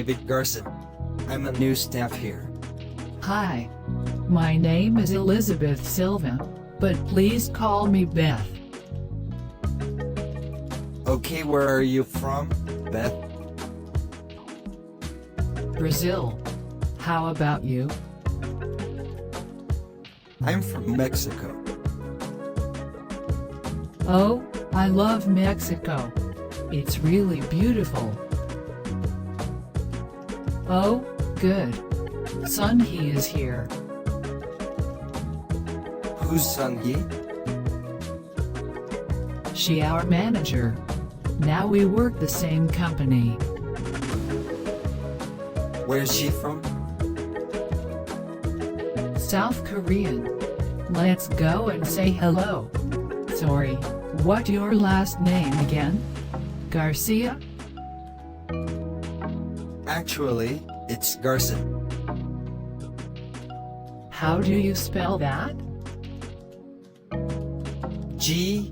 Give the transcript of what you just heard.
David Garson. I'm a new staff here. Hi. My name is Elizabeth Silva, but please call me Beth. Okay, where are you from, Beth? Brazil. How about you? I'm from Mexico. Oh, I love Mexico. It's really beautiful. Oh, good. Sunhee is here. Who's Sunhee? She our manager. Now we work the same company. Where's she from? South Korean. Let's go and say hello. Sorry, what your last name again? Garcia? Actually, it's Garson. How do you spell that? Garza.